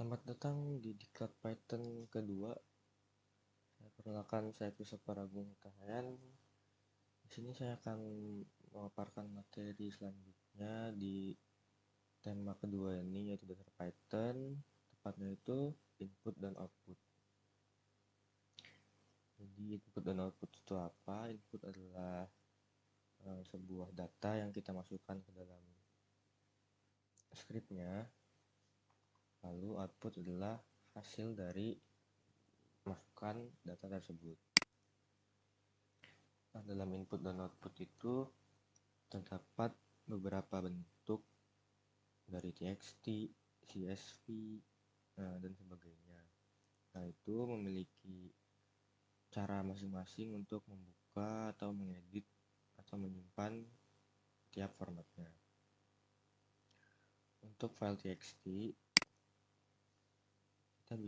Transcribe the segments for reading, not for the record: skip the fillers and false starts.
Selamat datang di Diklat Python kedua. Perkenalkan, saya Christopher Agung Hutahayan. Di sini saya akan memaparkan materi selanjutnya di tema kedua ini, yaitu dasar Python, tepatnya itu input dan output. Jadi input dan output itu apa? Input adalah sebuah data yang kita masukkan ke dalam scriptnya, lalu output adalah hasil dari masukkan data tersebut. Nah, dalam input dan output itu terdapat beberapa bentuk dari txt, csv, dan sebagainya. Nah, itu memiliki cara masing-masing untuk membuka atau mengedit atau menyimpan tiap formatnya. Untuk file txt, kita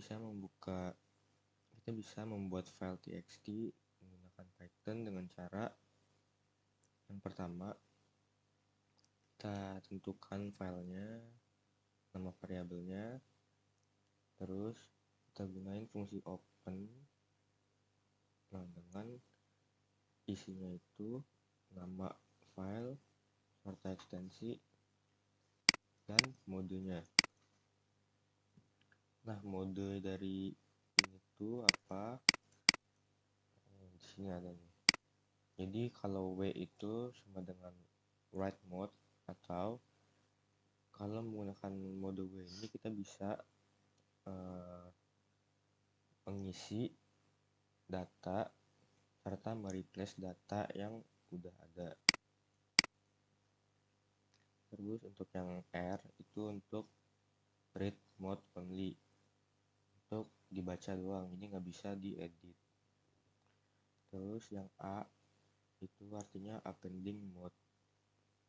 bisa membuat file txt menggunakan Python dengan cara yang pertama, kita tentukan filenya, nama variabelnya, terus kita gunain fungsi open dengan isinya itu nama file serta ekstensi dan modenya. Nah, mode dari ini tuh apa? Di sini ada nih. Jadi kalau W itu sama dengan write mode, atau kalau menggunakan mode W ini kita bisa mengisi data serta mereplace data yang udah ada. Terus untuk yang R itu untuk read mode only, untuk dibaca doang, ini nggak bisa diedit. Terus yang A itu artinya appending mode,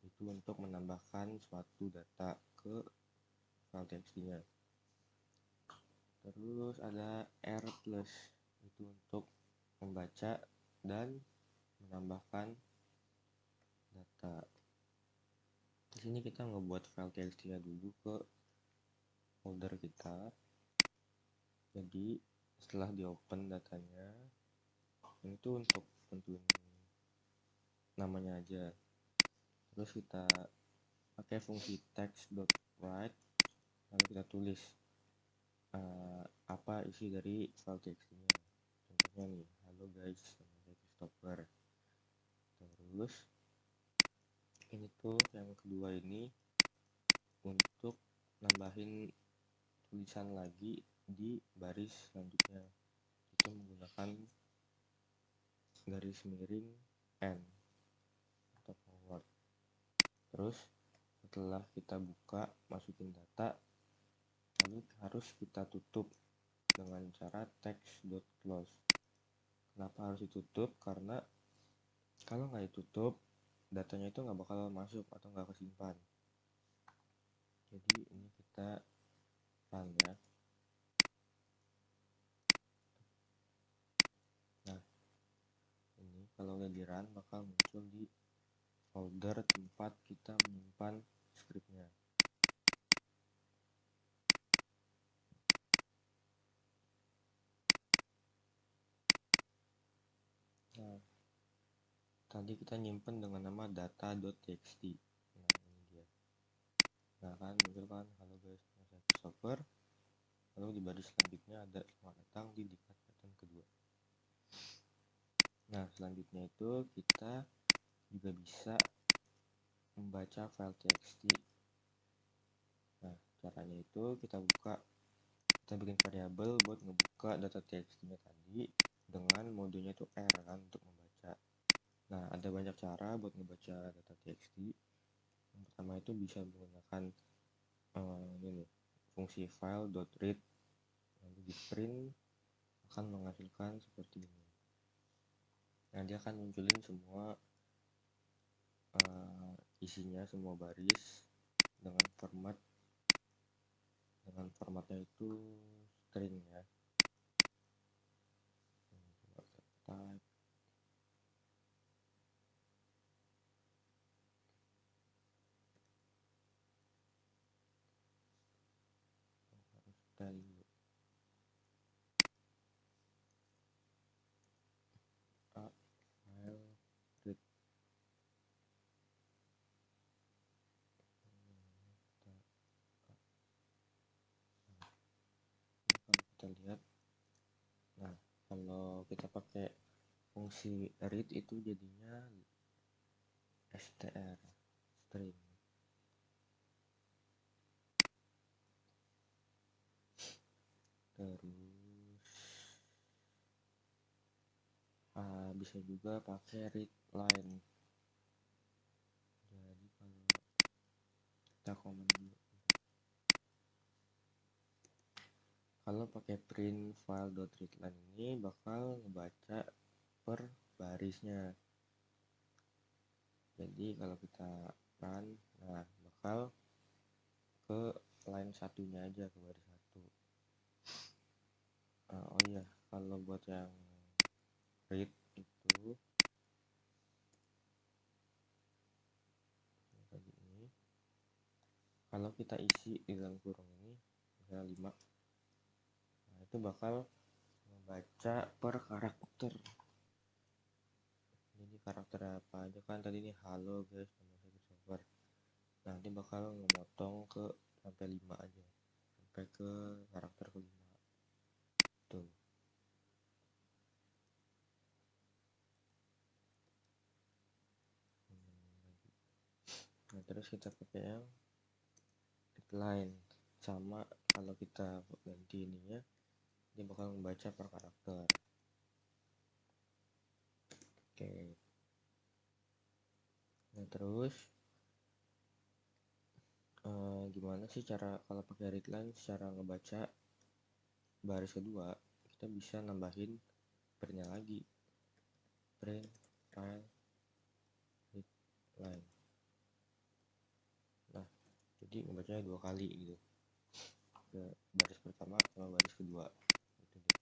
itu untuk menambahkan suatu data ke file txt-nya. Terus ada R plus, itu untuk membaca dan menambahkan data. Di sini kita ngebuat file txt-nya dulu ke folder kita. Jadi setelah di open datanya, itu untuk tentuin namanya aja. Terus kita pakai fungsi text.write, lalu kita tulis apa isi dari file txt-nya. Contohnya nih, halo guys, nama saya Christopher. Terus ini tuh yang kedua ini untuk nambahin tulisan lagi di baris selanjutnya, itu menggunakan garis miring N atau forward. Terus setelah kita buka, masukin data, lalu harus kita tutup dengan cara text.close. Kenapa harus ditutup? Karena kalau nggak ditutup, datanya itu nggak bakal masuk atau nggak kesimpan. Jadi ini kita run ya. Nah, ini kalau udah di run bakal muncul di folder tempat kita menyimpan scriptnya. Nah, tadi kita nyimpen dengan nama data.txt. Nah, ini dia. Nah, kan muncul kan, halo guys, nama saya Christopher. Lalu di baris selanjutnya ada selamat datang di Diklat Python kedua. Nah, selanjutnya itu kita juga bisa membaca file txt. Nah, caranya itu kita bikin variabel buat ngebuka data txt-nya tadi dengan modenya itu R kan, untuk membaca. Nah, ada banyak cara buat ngebaca data txt. Yang pertama itu bisa menggunakan ini fungsi file.read, lalu di print akan menghasilkan seperti ini. Nah, dia akan munculin semua isinya, semua baris dengan formatnya itu string ya. Coba kita type. Harus cari dulu a file read. Ini kalau kita lihat, nah kalau kita pakai fungsi read itu jadinya str string. Terus bisa juga pakai read line. Jadi kalau kita komen dulu, kalau pakai print file.readline ini bakal ngebaca per barisnya. Jadi kalau kita run, nah bakal ke line satunya aja, ke baris satu. Oh iya, kalau buat yang read itu tadi ini, kalau kita isi di dalam kurung ini misalnya 5, nah itu bakal membaca per karakter. Jadi karakter apa aja kan tadi ini halo guys, nama saya Christopher. Nanti bakal ngemotong ke sampai 5 aja, sampai ke karakter kelima tuh. Nah terus kita pakai yang readline, sama kalau kita ganti ininya dia bakal membaca per karakter. Oke, nah terus gimana sih cara kalau pakai readline secara ngebaca baris kedua? Kita bisa nambahin printnya lagi, print file readline. Nah jadi ngebacanya 2 kali gitu, ke baris pertama sama baris kedua gitu deh.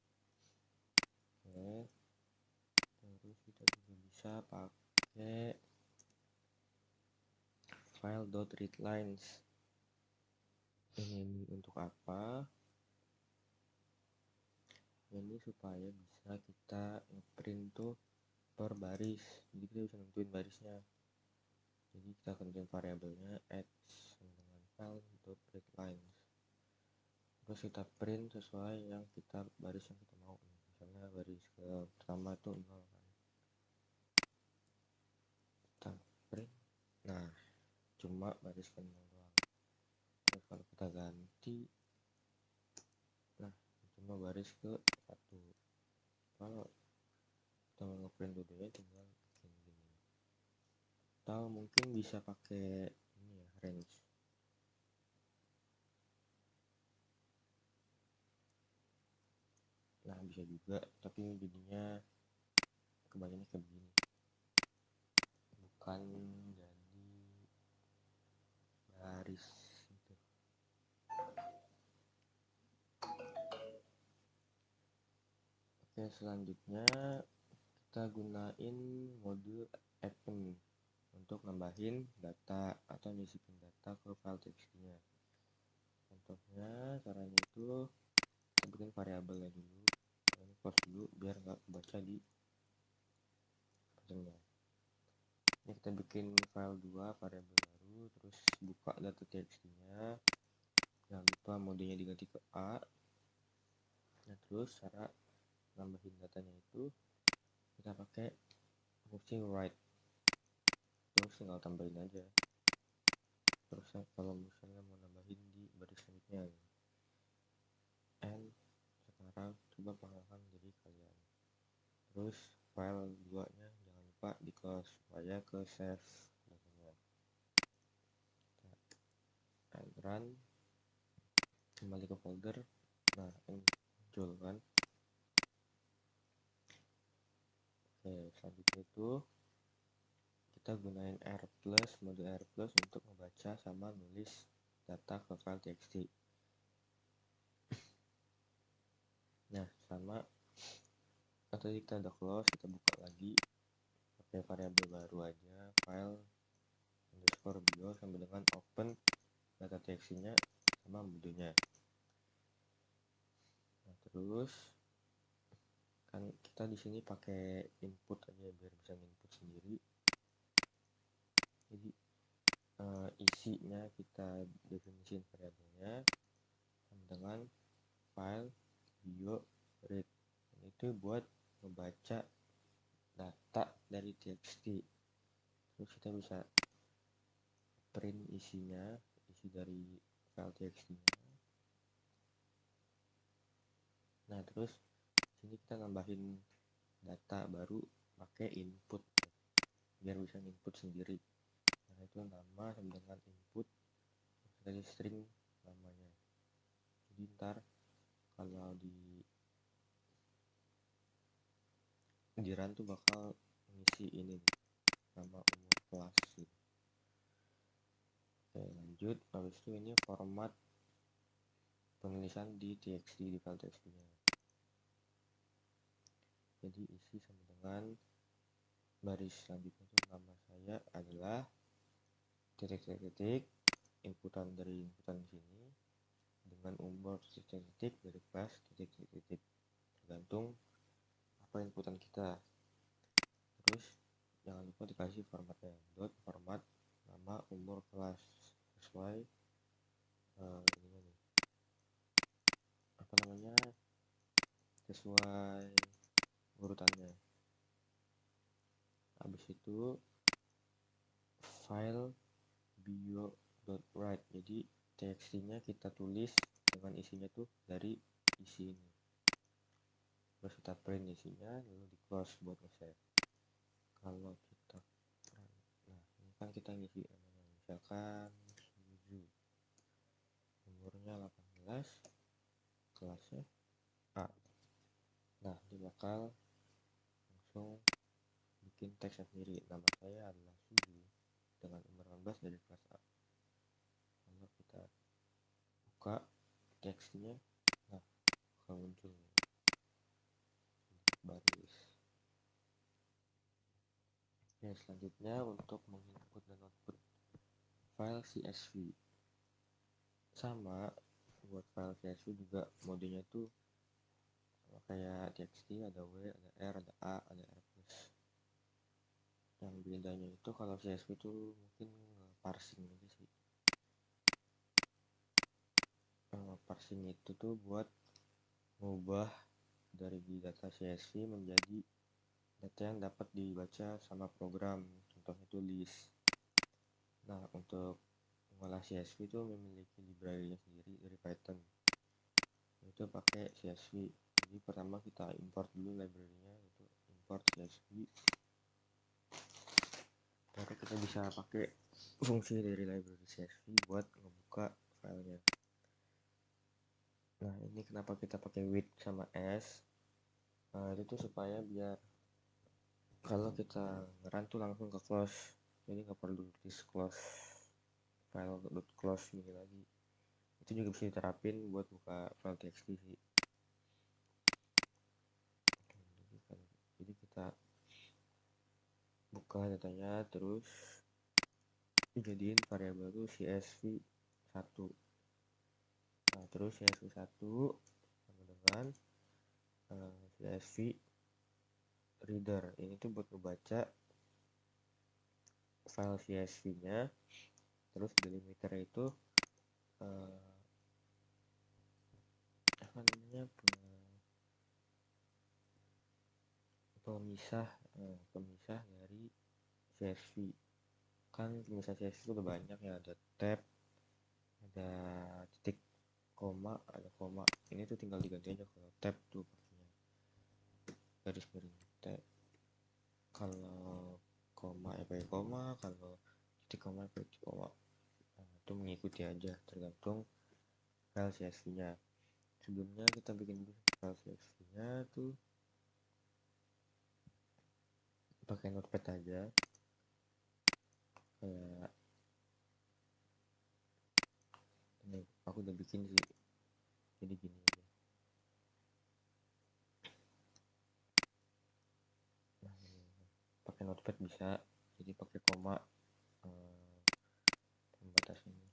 Oke, terus kita juga bisa pakai file.readlines. Ini untuk apa? Ini supaya bisa kita ngeprint tuh per baris, jadi kita bisa nentuin barisnya. Jadi kita akan tentuin variabelnya x dengan file.readlines, terus kita print sesuai yang kita baris yang kita mau. Misalnya baris ke pertama itu 0 kan, kita print, nah cuma baris ke 0 doang. Terus kalau kita ganti, nah cuma baris ke 1. Kalau kita mau ngeprint dua-duanya tinggal bikin gini, atau mungkin bisa pakai ini ya, range. Nah bisa juga, tapi jadinya kebanyakan kayak begini, bukan jadi baris gitu. Oke, selanjutnya kita gunain mode append untuk nambahin data atau nyisipin data ke file txt-nya. Contohnya caranya itu kita bikin variabelnya dulu, ini close dulu biar nggak kebaca di appendnya. Ini kita bikin file 2 variabel baru, terus buka data txt-nya, jangan lupa modenya diganti ke A. Nah terus cara nambahin datanya itu kita pakai fungsi write, terus tinggal tambahin aja. Terus kalau misalnya mau nambahin di baris selanjutnya gitu. And sekarang coba panggilan jadi kalian, terus file 2 nya jangan lupa di close supaya ke save datanya. And run, kembali ke folder, nah ini muncul kan. Oke, selanjutnya itu kita gunain mode R plus untuk membaca sama nulis data ke file txt. Nah sama tadi kita udah close, kita buka lagi pakai variabel baru aja, file underscore bio sampai dengan open data txt nya sama modenya. Terus kan kita di sini pakai input aja biar bisa input sendiri. Jadi isinya kita definisiin variabelnya dengan file bio read. Itu buat membaca data dari txt. Terus kita bisa print isinya, isi dari file txt-nya. Nah, terus sini kita nambahin data baru pakai input biar bisa input sendiri. Nah, itu nama sama dengan input dari string namanya. Jadi ntar kalau di run tuh bakal ngisi ini nama umur kelas gitu. Oke, lanjut. Habis itu ini format penulisan di txt, di file txt-nya. Jadi isi sama dengan baris selanjutnya itu nama saya adalah titik inputan dari inputan sini dengan umur titik dari kelas titik tergantung apa inputan kita. Terus jangan lupa dikasih formatnya dot format nama umur kelas sesuai ini nih apa namanya sesuai urutannya. Habis itu file bio.write, jadi txt-nya kita tulis dengan isinya tuh dari isi ini. Terus kita print isinya lalu di close buat nge-save. Kalau kita nah ini kan kita ngisi namanya misalkan Suzu, umurnya 18, kelasnya A. Nah dia bakal langsung bikin teksnya sendiri, nama saya adalah Suzu dengan umur 18 dari kelas A. Kalau kita buka teksnya, nah bakal muncul baris. Ya, selanjutnya untuk menginput dan output file CSV. Sama buat file CSV juga modenya tuh sama kayak txt, ada W, ada R, ada A, ada R+. Yang bedanya itu kalau CSV itu mungkin parsing aja sih. Parsing itu tuh buat mengubah dari data CSV menjadi data yang dapat dibaca sama program, contohnya itu list. Nah, untuk mengolah CSV itu memiliki library-nya sendiri dari Python, itu pakai CSV. Jadi pertama kita import dulu library-nya, itu import CSV, baru kita bisa pakai fungsi dari library CSV buat ngebuka filenya. Nah, ini kenapa kita pakai with sama s, itu tuh supaya biar kalau kita ngeran tuh langsung ke close, jadi nggak perlu list close file close ini lagi. Itu juga bisa diterapin buat buka file txt sih. Jadi kita buka datanya, terus dijadiin variabel itu CSV1. Nah, terus CSV1 sama dengan CSV reader, ini tuh buat membaca file CSV-nya. Terus delimiter itu apa namanya, pemisah dari CSV. Kan pemisah CSV itu udah banyak ya, ada tab, ada titik, koma, ada koma. Ini tuh tinggal diganti aja, kalau tab tuh pakainya garis miring tab, kalau koma ya pakai koma, kalau titik koma ya pakai titik koma. Nah, itu mengikuti aja tergantung file CSV-nya. Sebelumnya kita bikin file CSV-nya tuh pakai notepad aja, kayak ini aku udah bikin sih, jadi gini aja. Nah, pakai notepad bisa, jadi pakai koma pembatas ini,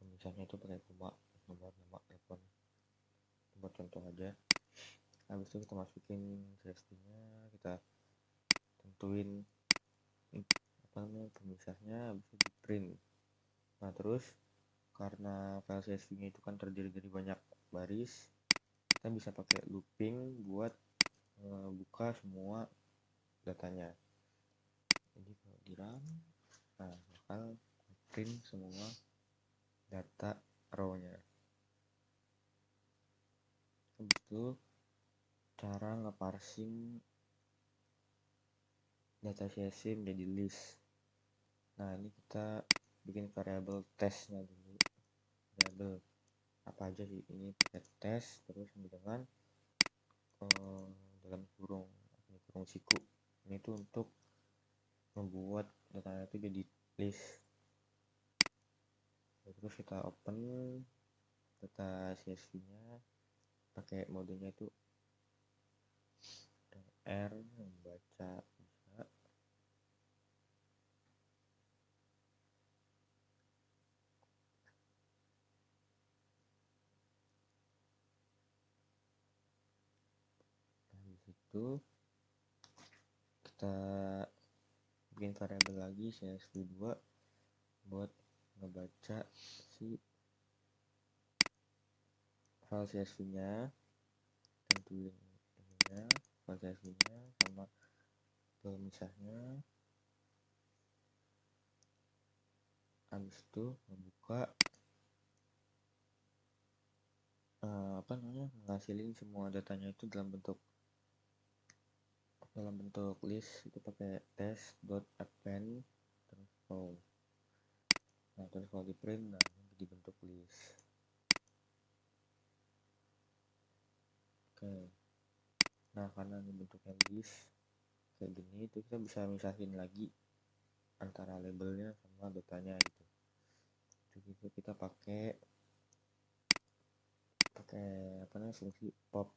pemisahnya itu pakai koma, nomor nama telepon, nomor contoh aja. Habis itu kita masukin CSV nya, kita tentuin apa namanya pemisahnya, habis itu di print. Nah terus karena file CSV nya itu kan terdiri dari banyak baris, kita bisa pakai looping buat buka semua datanya. Jadi kalau di run, nah bakal print semua data row-nya. Habis itu cara ngeparsing data CSV menjadi list. Nah ini kita bikin variabel testnya dulu. Variabel apa aja sih ini, pakai test terus dengan dalam kurung siku. Ini tuh untuk membuat datanya itu jadi list. Terus kita open data CSV nya pakai modenya itu R, membaca bisa. Nah disitu kita bikin variabel lagi CSV2 buat ngebaca si file CSV nya, tentuin ininya file CSV nya sama pemisahnya. Habis itu membuka apa namanya, menghasilin semua datanya itu dalam bentuk list. Itu pakai test.append terus row. Nah terus kalau di print, nah ini dibentuk list. Oke, nah karena ini bentuknya list kayak gini, itu kita bisa misahin lagi antara labelnya sama datanya gitu. Jadi itu kita pakai apa namanya, fungsi pop.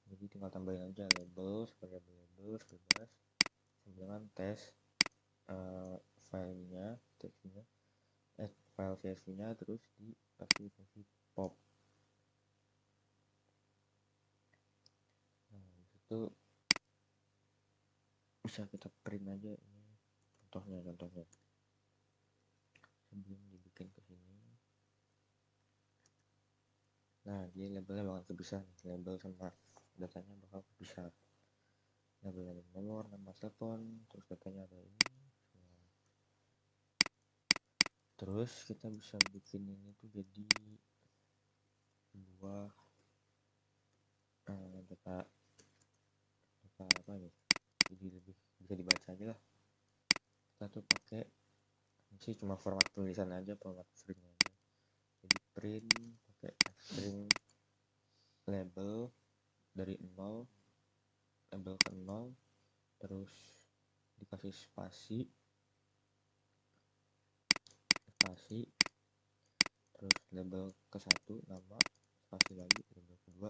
Jadi tinggal tambahin aja label sebagai label bebas dengan test filenya, teksnya, file CSV nya, terus dikasih fungsi pop. Nah itu bisa kita print aja ini contohnya sebelum dibikin ke sini. Nah jadi labelnya bakal kepisah nih, label sama datanya bakal kepisah. Labelnya ada nomor, nama telepon, terus datanya ada ini semua. Terus kita bisa bikin ini tuh jadi sebuah data apa nih, jadi lebih bisa dibaca aja lah. Kita tuh pakai sih cuma format tulisan aja, format string aja. Jadi print pakai string label dari 0, label ke 0, terus dikasih spasi, terus label ke 1 nama, spasi lagi, label kedua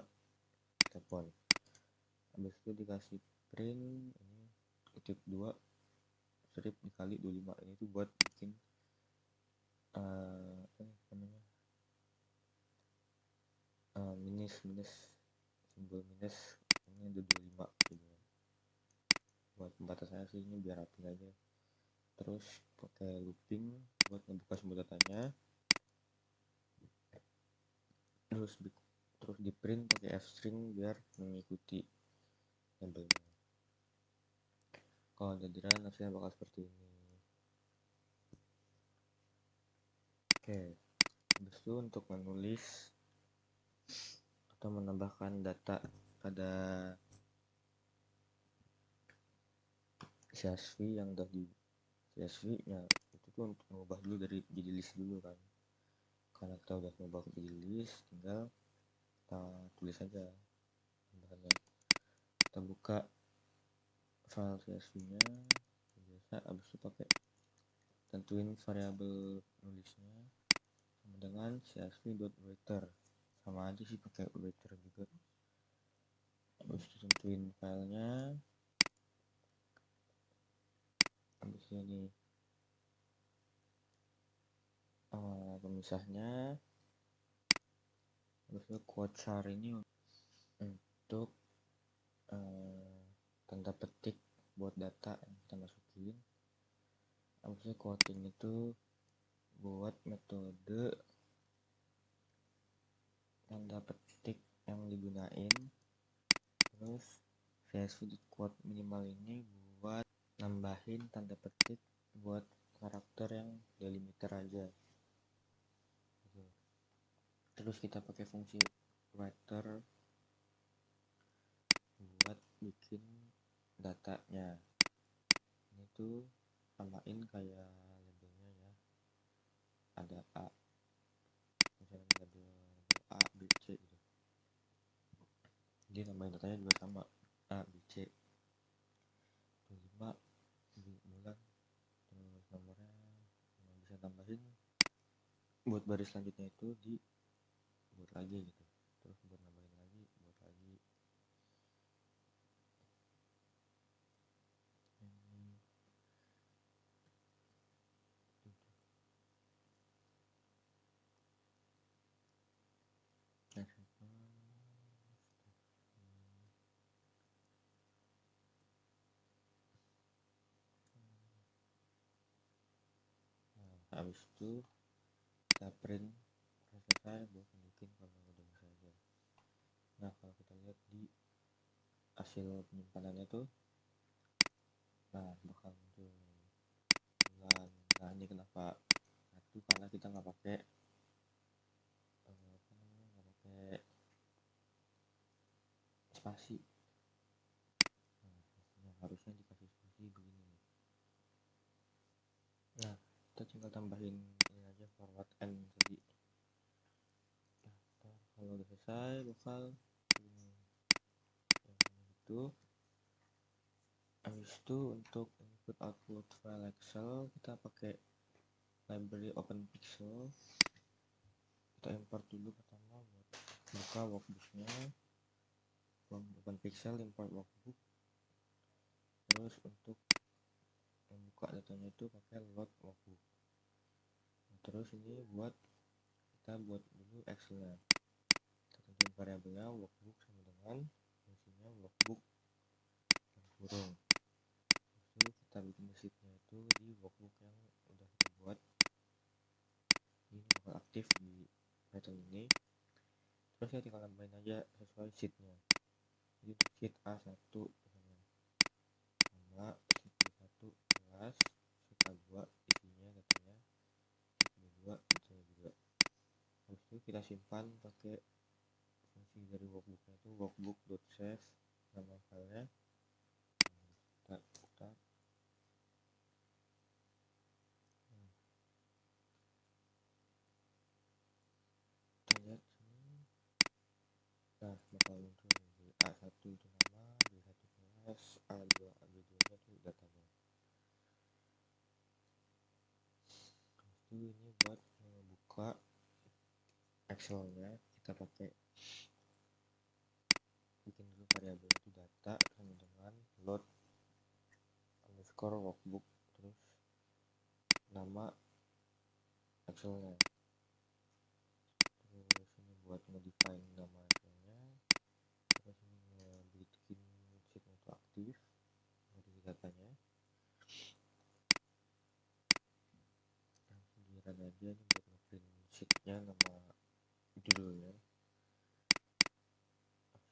telepon. Habis itu dikasih print ini titik 2 strip dikali 25. Ini tuh buat bikin minus simbol minus, ini ada 25 gitu. Buat pembatasannya sih ini biar rapi aja. Terus pakai looping buat ngebuka semua datanya. Terus di print pakai f-string biar mengikuti labelnya. Kalau udah di run hasilnya bakal seperti ini. Oke, habis itu untuk menulis atau menambahkan data pada CSV yang udah di CSV nya, itu tuh untuk mengubah dulu dari jadi list dulu kan. Karena kita udah mengubah jadi list, tinggal kita tulis aja tambahannya. Kita buka file CSV nya biasa, habis itu pakai tentuin variabel nulisnya sama dengan csv.writer, sama aja sih pakai writer juga. Habis itu tentuin filenya, habis ini pemisahnya, Terus quote char ini untuk tanda petik buat data yang kita masukin. Habisnya quoting itu buat metode tanda petik yang digunain. Terus VS_quote minimal ini buat nambahin tanda petik buat karakter yang delimiter aja gitu. Terus kita pakai fungsi writer buat bikin datanya. Ini tuh samain kayak labelnya ya, ada A, misalnya label A, B, C gitu. Jadi nambahin datanya juga sama, A, B, C, 5 bulan, terus nomornya bisa tambahin buat baris selanjutnya itu buat lagi gitu, terus buat nambahin lagi, buat lagi. Nah, habis itu kita print selesai buat tunjukin kalau udah bisa aja. Nah, kalau kita lihat di hasil penyimpanannya tuh, nah bakal muncul bulan. Nah, ini kenapa? Satu, karena kita nggak pakai nggak pakai spasi. Nah, harusnya dikasih spasi begini. Nah, kita tinggal tambahin ini aja, forward n tadi. Nah, kalau udah selesai bakal begini. Itu habis itu untuk input output file Excel kita pakai library OpenPixel. Kita import dulu pertama buat buka workbooknya, OpenPixel import workbook. Terus untuk membuka datanya itu pakai load workbook. Nah, terus ini kita buat dulu Excelnya. Kita tentuin variabelnya workbook sama dengan fungsinya workbook kurung. Terus kita bikin sheetnya itu di workbook yang udah kita buat. Ini bakal aktif di Python ini. Terus ya tinggal nambahin aja sesuai sheetnya. Jadi untuk sheet A1 misalnya nama sheet B1 kelas, sheet A2 isinya datanya, sheet B2 datanya juga. Habis itu kita simpan pakai fungsi dari workbooknya itu workbook.save nama filenya. Kita lihat sini. Nah, bakal muncul di A1 itu nama, B1 kelas, A2 B2 nya itu datanya. Itu ini buat buka Excelnya, kita pakai bikin dulu variabel itu data sama dengan load underscore workbook, terus nama Excelnya. Terus ini buat ngedefine nama Excelnya. Terus ini bikin sheetnya itu aktif dari datanya. Nah, giliran aja ini buat ngeprint sheetnya nama judulnya.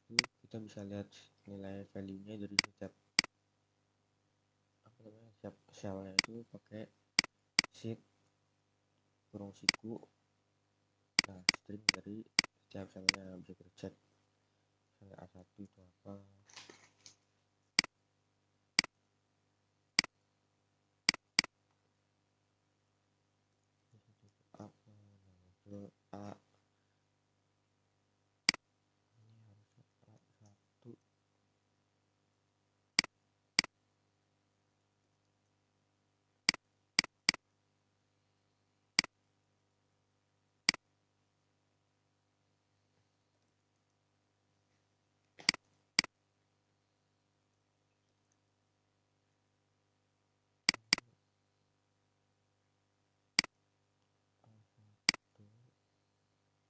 Itu kita bisa lihat nilai value-nya dari setiap setiap shell-nya itu pakai sheet kurung siku. Nah, string dari setiap shell-nya bisa kita cek. Misalnya A1 itu apa, apa, nah muncul A, ini harusnya A1. A1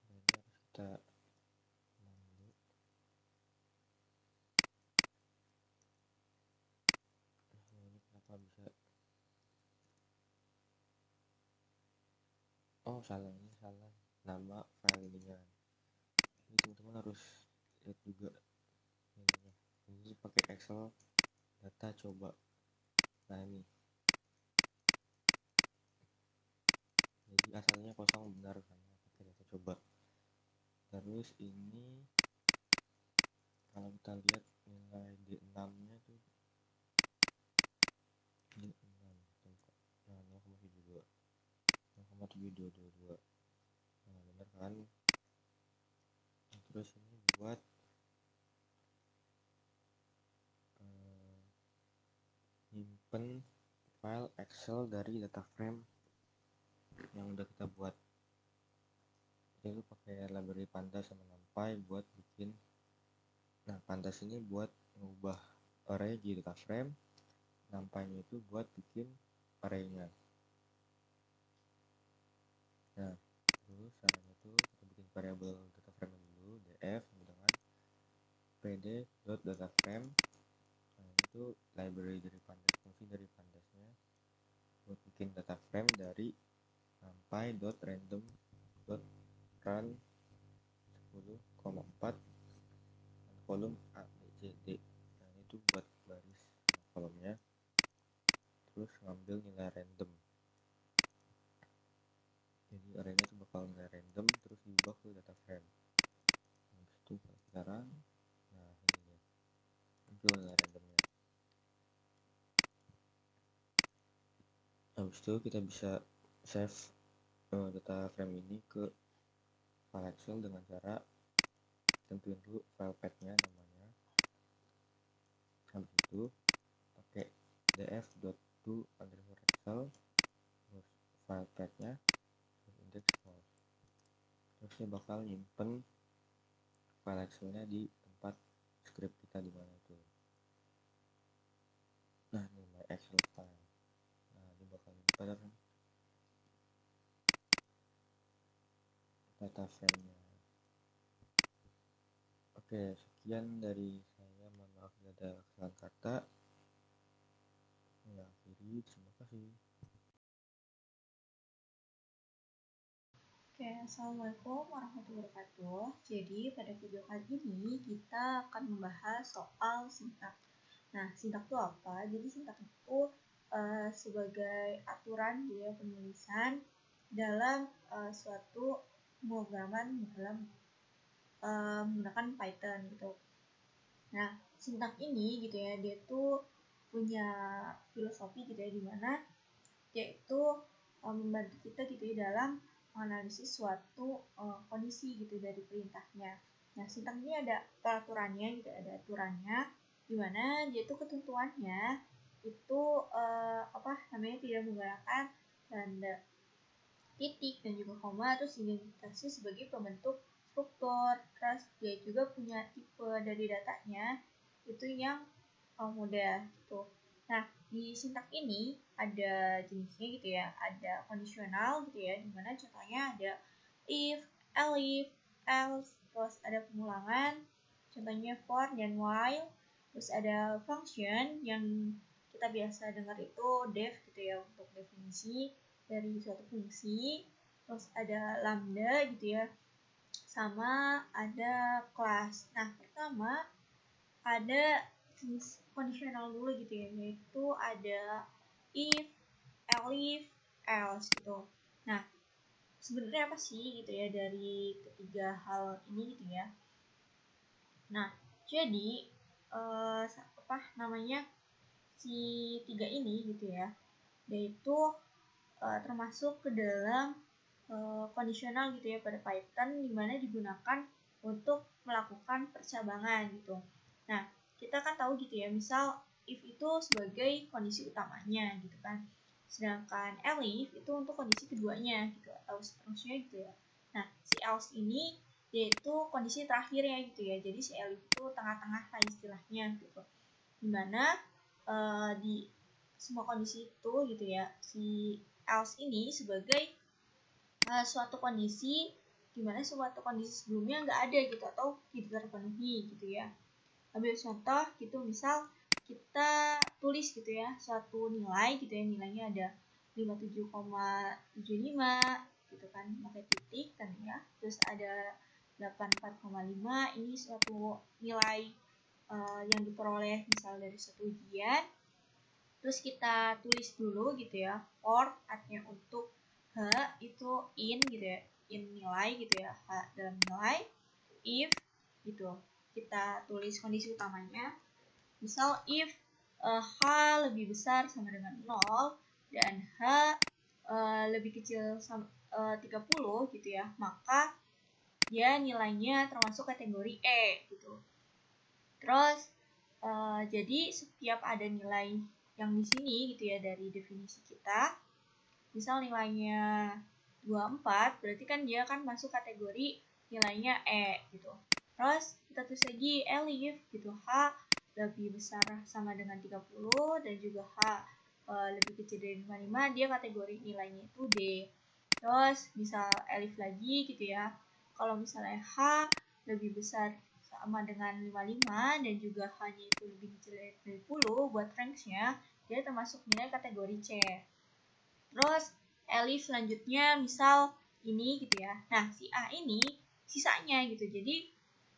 nah ini harus kita oh salah, ini salah nama file ininya. Ini teman-teman harus lihat juga ininya. Ini pakai Excel data coba. Nah ini, jadi asalnya kosong benar karena pakai data coba. Terus ini kalau kita lihat nilai D6 nya tuh D6 nah 0,72 0,7222. Nah benar kan. Nah, terus ini buat nyimpen file Excel dari data frame yang udah kita buat. Jadi pakai library pandas sama numpy buat bikin. Nah pandas ini buat mengubah array di data frame, numpy-nya itu buat bikin array-nya. Nah terus caranya itu kita bikin variabel data frame dulu, df dengan pd.dataframe. Nah ini tuh library dari pandas, fungsi dari pandasnya buat bikin data frame dari numpy.random.run 10,4 dan kolom A, B, C, D. Nah ini tuh buat baris sama kolomnya. Terus ngambil nilai random. Jadi arraynya tuh bakal nilai random terus diubah ke data frame. Habis itu sekarang, nah ini dia, muncul nilai randomnya. Habis itu kita bisa save data frame ini ke file Excel dengan cara tentuin dulu file path-nya namanya. Habis itu pakai df.to_excel terus file path-nya index 0. Terus dia bakal nyimpen file Excel-nya di tempat script kita di mana itu. Nah, ini my Excel file. Nah, dia bakal nyimpen data frame-nya. Oke, sekian dari saya. Mohon maaf bila ada kesalahan kata. Ya, akhiri. Terima kasih. Oke, assalamualaikum warahmatullahi wabarakatuh. Jadi pada video kali ini kita akan membahas soal sintak. Nah, sintak itu apa? Jadi sintak itu sebagai aturan dia penulisan dalam suatu pemrograman dalam menggunakan Python gitu. Nah, sintak ini gitu ya, dia tuh punya filosofi gitu ya, dimana dia itu membantu kita gitu ya dalam menganalisis suatu kondisi gitu dari perintahnya. Nah, sintak ini ada peraturannya gitu, ada aturannya, dimana dia itu ketentuannya itu tidak menggunakan tanda titik dan juga koma, terus identifikasi sebagai pembentuk struktur. Terus dia juga punya tipe dari datanya itu yang mudah gitu. Nah, di sintak ini ada jenisnya gitu ya, ada kondisional gitu ya, dimana contohnya ada if, elif, else, terus ada pengulangan, contohnya for dan while, terus ada function yang kita biasa dengar itu def gitu ya untuk definisi dari suatu fungsi, terus ada lambda gitu ya, sama ada kelas. Nah, pertama ada kondisional dulu gitu ya, yaitu ada if, elif, else gitu. Nah, sebenarnya apa sih gitu ya dari ketiga hal ini gitu ya. Nah, jadi si tiga ini gitu ya, yaitu termasuk ke dalam kondisional gitu ya pada Python, dimana digunakan untuk melakukan percabangan gitu. Nah, kita kan tahu gitu ya, misal if itu sebagai kondisi utamanya gitu kan, sedangkan elif itu untuk kondisi keduanya gitu atau seterusnya gitu ya. Nah, si else ini yaitu kondisi terakhirnya gitu ya, jadi si elif itu tengah-tengah lah istilahnya gitu, dimana di semua kondisi itu gitu ya, si else ini sebagai suatu kondisi dimana suatu kondisi sebelumnya nggak ada gitu atau tidak terpenuhi gitu ya. Ambil contoh gitu, misal kita tulis gitu ya suatu nilai gitu ya, nilainya ada 57,75, gitu kan, pakai titik kan ya. Terus ada 84,5, ini suatu nilai yang diperoleh misal dari suatu ujian. Terus kita tulis dulu gitu ya, for artinya untuk, H itu in gitu ya, in nilai gitu ya, H dalam nilai, if gitu. Kita tulis kondisi utamanya. Misal if H lebih besar sama dengan 0 dan H lebih kecil sama 30 gitu ya, maka dia nilainya termasuk kategori E gitu. Terus jadi setiap ada nilai yang di sini gitu ya dari definisi kita, misal nilainya 24, berarti kan dia akan masuk kategori nilainya E gitu. Terus kita tulis lagi elif gitu, H lebih besar sama dengan 30 dan juga H lebih kecil dari 55, dia kategori nilainya itu D. Terus bisa elif lagi gitu ya. Kalau misalnya H lebih besar sama dengan 55 dan juga H-nya itu lebih kecil dari 30, buat range-nya dia termasuk nilai kategori C. Terus elif selanjutnya misal ini gitu ya. Nah, si A ini sisanya gitu. Jadi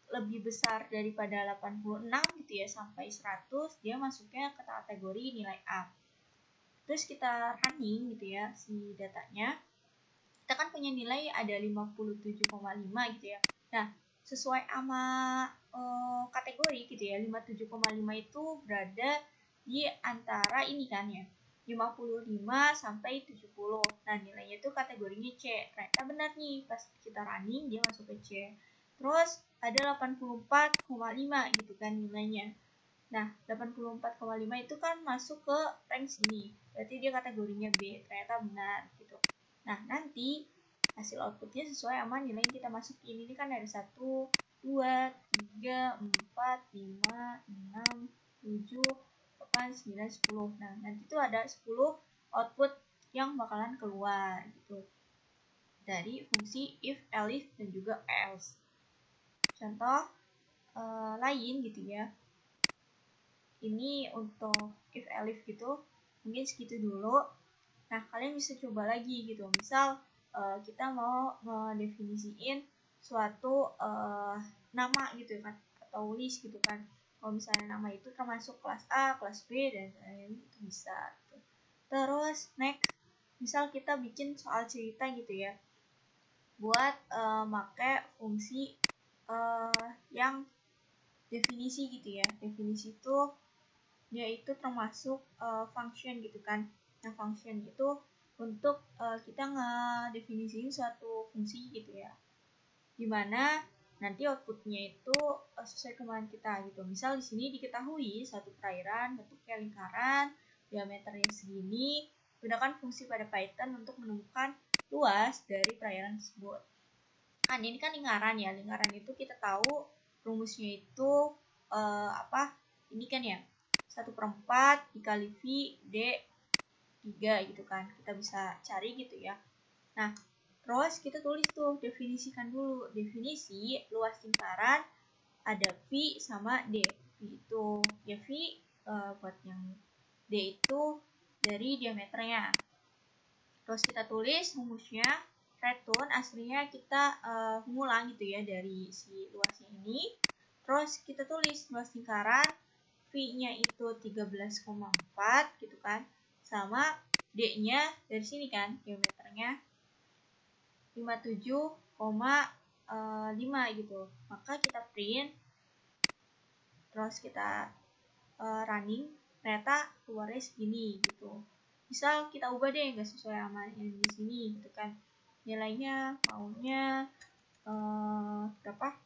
lebih besar daripada 86 gitu ya sampai 100, dia masuknya ke kategori nilai A. Terus kita running gitu ya si datanya. Kita kan punya nilai ada 57,5 gitu ya. Nah, sesuai sama kategori gitu ya, 57,5 itu berada di antara ini kan ya, 55 sampai 70. Nah, nilainya itu kategorinya C. Ternyata benar nih, pas kita running dia masuk ke C. Terus ada 84,5 gitu kan nilainya. Nah, 84,5 itu kan masuk ke range ini. Berarti dia kategorinya B. Ternyata benar gitu. Nah, nanti hasil outputnya sesuai sama nilai yang kita masukin. Ini kan ada 1, 2, 3, 4, 5, 6, 7, 8, 9, 10. Nah, nanti tuh ada 10 output yang bakalan keluar gitu. Dari fungsi if, elif, dan juga else. Contoh lain gitu ya. Ini untuk if, elif gitu. Mungkin segitu dulu. Nah, kalian bisa coba lagi gitu. Misal kita mau ngedefinisiin suatu nama gitu kan, atau list gitu kan. Kalau misalnya nama itu termasuk kelas A, kelas B, dan lain-lain itu bisa. Gitu. Terus next, misal kita bikin soal cerita gitu ya, buat make fungsi yang definisi gitu ya. Definisi itu dia itu termasuk function gitu kan. Nah, function itu untuk kita ngedefinisiin suatu fungsi gitu ya, dimana nanti outputnya itu sesuai kemauan kita gitu. Misal di sini diketahui satu perairan bentuknya lingkaran, diameternya segini, gunakan fungsi pada Python untuk menemukan luas dari perairan tersebut. Kan ini kan lingkaran ya, lingkaran itu kita tahu rumusnya itu apa? Ini kan ya 1/4 dikali V D 3 gitu kan. Kita bisa cari gitu ya. Nah, terus kita tulis tuh, definisikan dulu. Definisi luas lingkaran ada V sama D. V itu ya V buat yang D itu dari diameternya. Terus kita tulis rumusnya. Return aslinya kita mengulang gitu ya dari si luasnya ini. Terus kita tulis luas lingkaran V-nya itu 13,4 gitu kan, sama D-nya dari sini kan, diameternya 57,5 gitu. Maka kita print, terus kita running, ternyata keluarnya segini gitu. Misal kita ubah deh, nggak sesuai sama yang di sini gitu kan. Nilainya maunya berapa?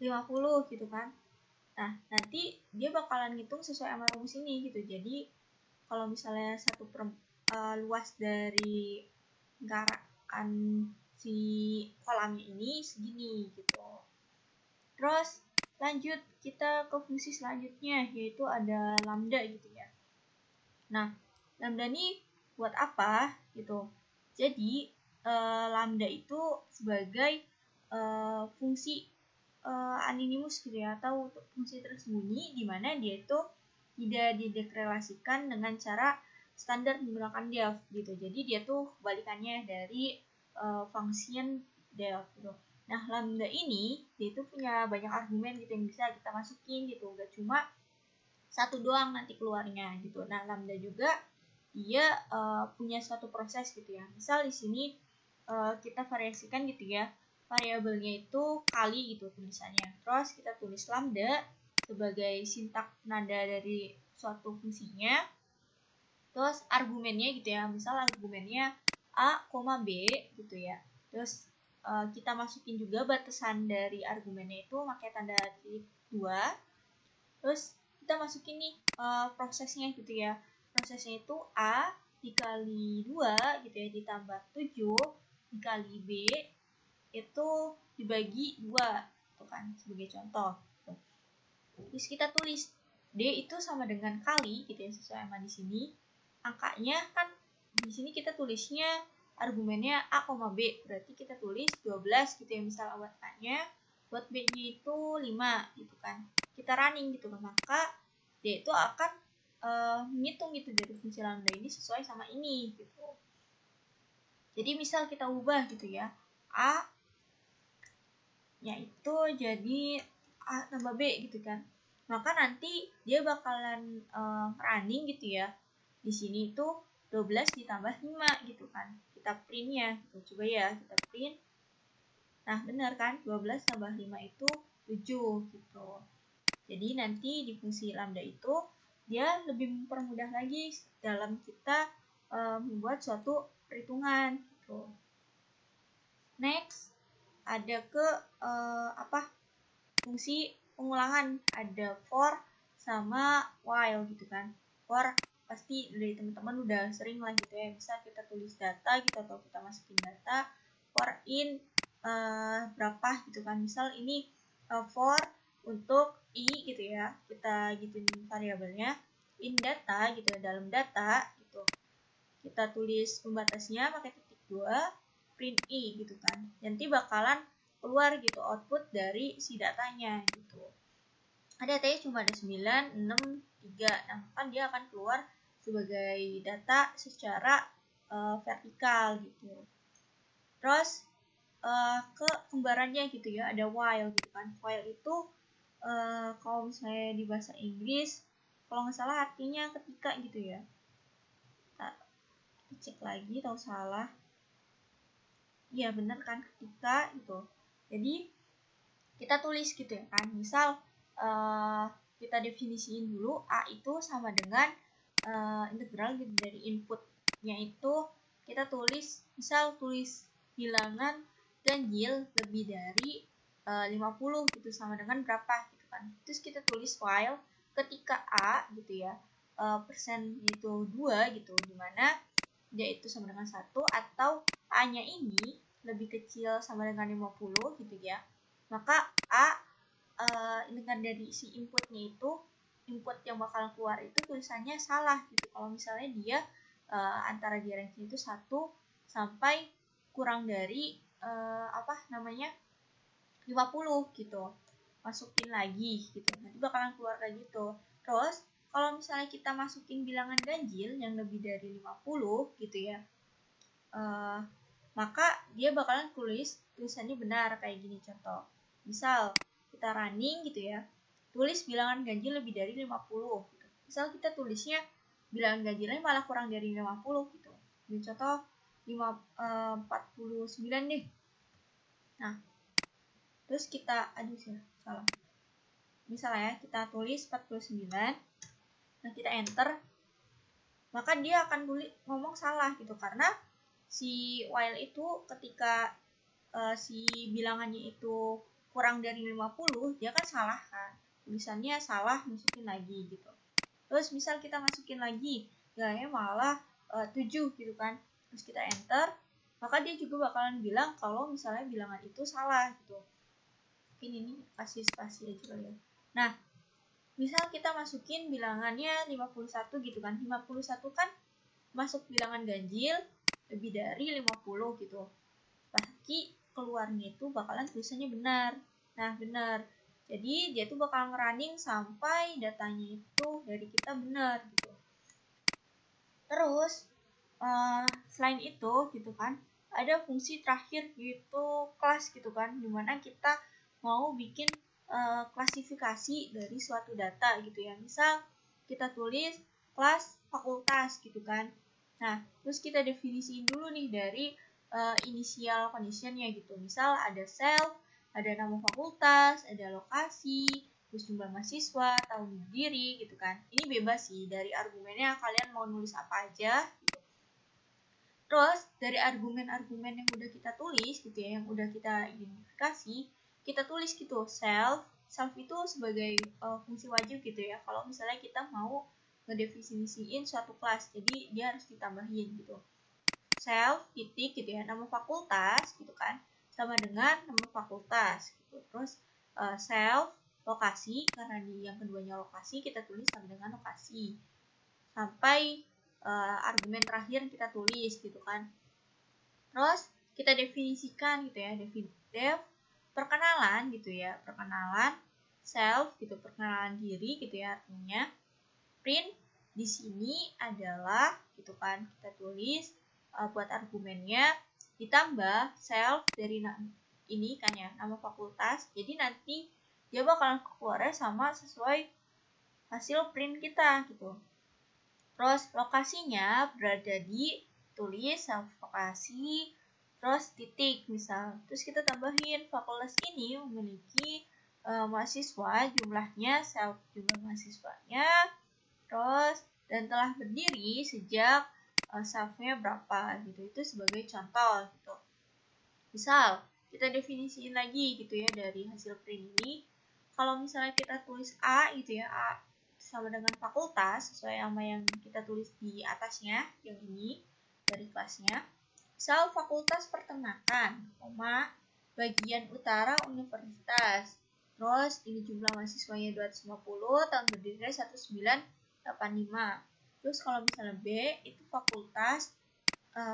50 gitu kan. Nah, nanti dia bakalan ngitung sesuai sama rumus ini gitu. Jadi, kalau misalnya luas dari lingkaran si kolamnya ini segini gitu. Terus, lanjut kita ke fungsi selanjutnya, yaitu ada lambda gitu ya. Nah, lambda ini buat apa gitu. Jadi, lambda itu sebagai fungsi anonimus gitu ya, atau fungsi tersembunyi di mana dia itu tidak dideklarasikan dengan cara standar menggunakan def gitu. Jadi dia tuh kebalikannya dari function def gitu. Nah, lambda ini dia itu punya banyak argumen gitu yang bisa kita masukin gitu, gak cuma satu doang nanti keluarnya gitu. Nah, lambda juga dia punya suatu proses gitu ya. Misal di sini kita variasikan gitu ya, variabelnya itu kali gitu tulisannya. Terus kita tulis lambda sebagai sintak nada dari suatu fungsinya. Terus argumennya gitu ya, misal argumennya A, B gitu ya. Terus kita masukin juga batasan dari argumennya itu pakai tanda titik 2. Terus kita masukin nih prosesnya gitu ya. Prosesnya itu A dikali 2 gitu ya, ditambah 7 dikali B itu dibagi 2 tuh kan, sebagai contoh. Terus kita tulis D itu sama dengan kali gitu ya, sesuai sama di sini. Angkanya kan di sini kita tulisnya argumennya A, B, berarti kita tulis 12 gitu ya, misal buat A-nya, buat B-nya itu 5 gitu kan. Kita running gitu kan, maka D itu akan menghitung gitu dari fungsi lambda ini sesuai sama ini gitu. Jadi misal kita ubah gitu ya, A nya itu jadi A tambah B gitu kan, maka nanti dia bakalan running gitu ya. Di sini itu 12 ditambah 5 gitu kan, kita printnya gitu. Coba ya kita print. Nah benar kan, 12 tambah 5 itu 7 gitu. Jadi nanti di fungsi lambda itu dia lebih mempermudah lagi dalam kita membuat suatu perhitungan gitu. Next ada ke fungsi pengulangan, ada for sama while gitu kan. For pasti dari teman-teman udah sering lah gitu ya, bisa kita tulis data gitu atau kita masukin data. For in berapa gitu kan, misal ini for untuk i gitu ya, kita gituin variabelnya. In data gitu ya, dalam data gitu, kita tulis pembatasnya pakai titik 2, print i gitu kan, nanti bakalan keluar gitu output dari si datanya gitu. Datanya cuma ada 9, 6, 3. Nah, kan dia akan keluar sebagai data secara vertikal gitu. Terus ke kembarannya gitu ya, ada while gitu kan. While itu kalau misalnya di bahasa Inggris, kalau nggak salah artinya ketika gitu ya. Kita cek lagi tahu salah. Iya bener kan, ketika gitu. Jadi kita tulis gitu ya kan, misal kita definisiin dulu A itu sama dengan integral gitu dari inputnya itu kita tulis, misal tulis bilangan ganjil lebih dari 50 gitu, sama dengan berapa gitu kan. Terus kita tulis while ketika A gitu ya, persen itu 2 gitu, dimana dia itu sama dengan 1 atau A-nya ini lebih kecil sama dengan 50 gitu ya, maka A dengan dari si inputnya itu, input yang bakal keluar itu tulisannya salah gitu. Kalau misalnya dia antara di range itu 1 sampai kurang dari 50 gitu. Masukin lagi gitu. Nanti bakalan keluar kayak gitu. Terus kalau misalnya kita masukin bilangan ganjil yang lebih dari 50 gitu ya, maka dia bakalan tulisannya benar kayak gini contoh. Misal kita running gitu ya, tulis bilangan ganjil lebih dari 50 gitu. Misal kita tulisnya bilangan ganjilnya malah kurang dari 50 gitu. Ini contoh 49 deh. Nah, terus kita salah. Misalnya kita tulis 49, nah kita enter, maka dia akan ngomong salah gitu, karena si while itu ketika si bilangannya itu kurang dari 50, dia kan salah kan, tulisannya salah, masukin lagi gitu. Terus misal kita masukin lagi, nilainya malah 7 gitu kan, terus kita enter, maka dia juga bakalan bilang kalau misalnya bilangan itu salah gitu. Mungkin ini kasih spasi aja kali ya. Nah, misal kita masukin bilangannya 51 gitu kan, 51 kan masuk bilangan ganjil lebih dari 50 gitu, pasti keluarnya itu bakalan tulisannya benar. Nah benar, jadi dia tuh bakal ngerunning sampai datanya itu dari kita benar gitu. Terus selain itu gitu kan, ada fungsi terakhir yaitu kelas gitu kan, dimana kita mau bikin klasifikasi dari suatu data gitu ya. Misal kita tulis kelas fakultas gitu kan. Nah, terus kita definisiin dulu nih dari initial conditionnya gitu. Misal ada self, ada nama fakultas, ada lokasi, terus jumlah mahasiswa, tahun berdiri gitu kan. Ini bebas sih dari argumennya, kalian mau nulis apa aja gitu. Terus dari argumen-argumen yang udah kita tulis gitu ya, yang udah kita identifikasi, kita tulis gitu self itu sebagai fungsi wajib gitu ya. Kalau misalnya kita mau ngedefinisiin suatu kelas, jadi dia harus ditambahin gitu. Self titik gitu ya, nama fakultas gitu kan, sama dengan nama fakultas gitu. Terus self lokasi, karena di yang keduanya lokasi, kita tulis sama dengan lokasi. Sampai argumen terakhir kita tulis gitu kan. Terus kita definisikan gitu ya, def perkenalan gitu ya, perkenalan self gitu, perkenalan diri gitu ya, artinya print di sini adalah gitu kan, kita tulis buat argumennya ditambah self dari ini kan ya, nama fakultas. Jadi nanti dia bakalan keluarnya sama sesuai hasil print kita gitu. Terus lokasinya berada di tulis lokasi, terus titik misal. Terus kita tambahin fakultas ini memiliki mahasiswa, jumlahnya jumlah mahasiswanya, terus dan telah berdiri sejak self-nya berapa gitu. Itu sebagai contoh gitu. Misal kita definisiin lagi gitu ya dari hasil print ini. Kalau misalnya kita tulis A gitu ya, A sama dengan fakultas sesuai sama yang kita tulis di atasnya, yang ini dari kelasnya. Misal fakultas peternakan, bagian utara universitas. Terus ini jumlah mahasiswanya 250, tahun berdirinya 1985. Terus kalau misalnya B itu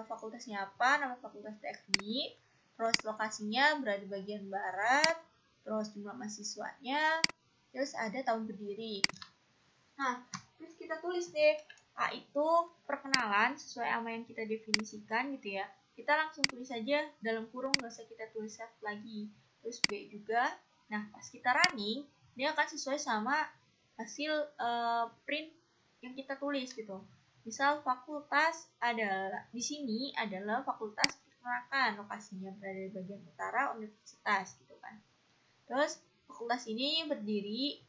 fakultasnya apa, nama fakultas teknik, terus lokasinya berada di bagian barat, terus jumlah mahasiswanya, terus ada tahun berdiri. Nah, terus kita tulis deh, A itu perkenalan sesuai sama yang kita definisikan gitu ya. Kita langsung tulis aja dalam kurung, nggak usah kita tulis save lagi. Terus B juga. Nah, pas kita running, dia akan sesuai sama hasil print yang kita tulis gitu. Misal fakultas adalah di sini adalah fakultas peternakan, lokasinya berada di bagian utara universitas gitu kan. Terus fakultas ini berdiri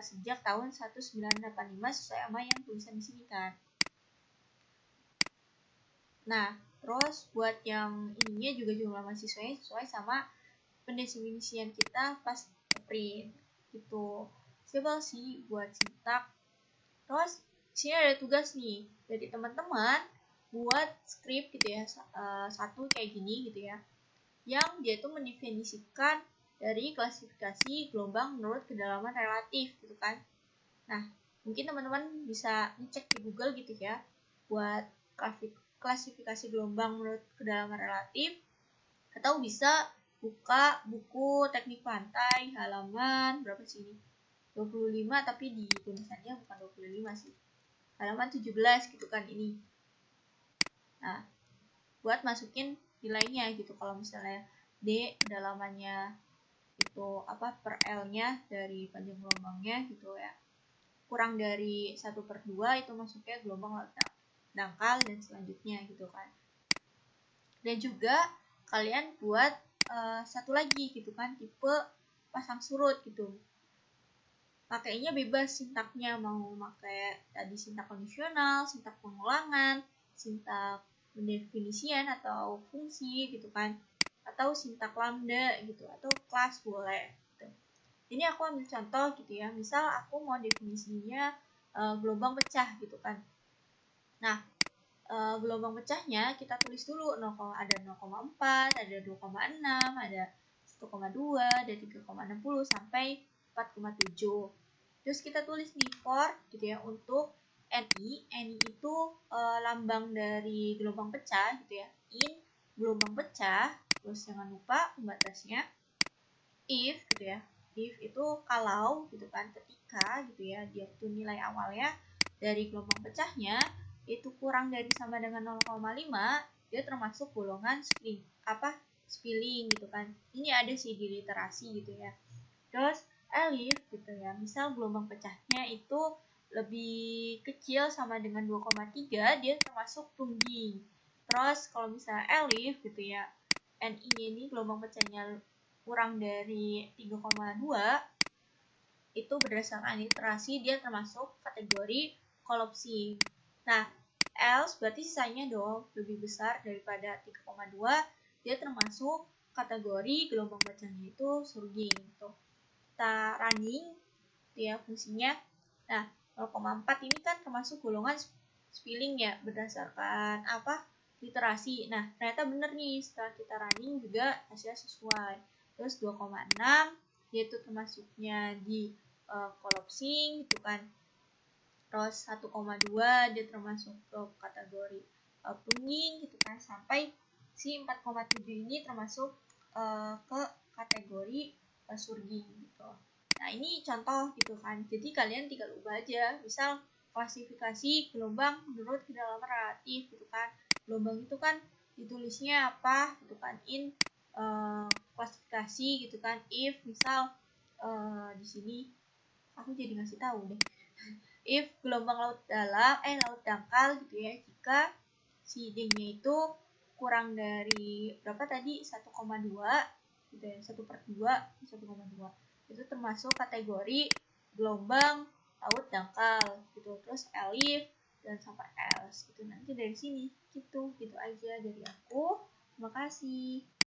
sejak tahun 1985 sesuai sama yang tulisan di sini kan. Nah, terus buat yang ininya juga jumlah mahasiswanya sesuai sama pendefinisian kita pas print gitu. Simple sih buat sintak. Terus sini ada tugas nih dari teman-teman buat script gitu ya, satu kayak gini gitu ya, yang dia tuh mendefinisikan dari klasifikasi gelombang menurut kedalaman relatif gitu kan. Nah, mungkin teman-teman bisa ngecek di Google gitu ya buat klasifikasi gelombang menurut kedalaman relatif, atau bisa buka buku teknik pantai halaman berapa sih ini? 25, tapi di tulisannya bukan 25 sih. Halaman 17 gitu kan ini. Nah, buat masukin nilainya gitu. Kalau misalnya D kedalamannya itu apa per L-nya dari panjang gelombangnya gitu ya, kurang dari 1/2 itu masuknya gelombang dangkal dan selanjutnya gitu kan. Dan juga kalian buat satu lagi gitu kan, tipe pasang surut gitu. Pakainya bebas sintaknya, mau pakai tadi sintak kondisional, sintak pengulangan, sintak pendefinisian atau fungsi gitu kan, atau sintak lambda gitu, atau kelas boleh gitu. Ini aku ambil contoh gitu ya, misal aku mau definisinya gelombang pecah gitu kan. Nah, gelombang pecahnya kita tulis dulu, ada 0,4, ada 2,6, ada 1,2, ada 3,60 sampai 4,7. Terus kita tulis nih for gitu ya untuk NI itu lambang dari gelombang pecah gitu ya, in gelombang pecah. Terus jangan lupa pembatasnya if gitu ya, if itu kalau gitu kan, ketika gitu ya, dia itu nilai awalnya dari gelombang pecahnya itu kurang dari sama dengan 0,5, dia termasuk golongan spilling gitu kan. Ini ada sih di literasi gitu ya. Terus elif gitu ya, misal gelombang pecahnya itu lebih kecil sama dengan 2,3, dia termasuk tungging. Terus kalau misalnya elif gitu ya, NI-nya ini gelombang pecahnya kurang dari 3,2, itu berdasarkan literasi dia termasuk kategori collapsing. Nah, else berarti sisanya dong lebih besar daripada 3,2, dia termasuk kategori gelombang pecahnya itu surging gitu. Kita running ya fungsinya. Nah, 0,4 ini kan termasuk golongan spilling ya berdasarkan literasi. Nah, ternyata bener nih setelah kita running juga hasilnya sesuai. Terus 2,6 yaitu termasuknya di collapsing gitu kan. Terus 1,2 dia termasuk ke kategori plunging gitu kan, sampai si 4,7 ini termasuk ke kategori surging gitu. Nah, ini contoh gitu kan. Jadi kalian tinggal ubah aja. Misal klasifikasi gelombang menurut kedalaman relatif gitu kan. Gelombang itu kan ditulisnya apa gitu kan, in klasifikasi gitu kan. If misal di sini aku jadi ngasih tahu deh. If gelombang laut dangkal gitu ya, jika si D-nya itu kurang dari berapa tadi, 1,2 gitu ya, 1/2, 1,2, itu termasuk kategori gelombang laut dangkal gitu. Terus elif dan sampai else gitu. Nanti dari sini gitu aja dari aku. Terima kasih.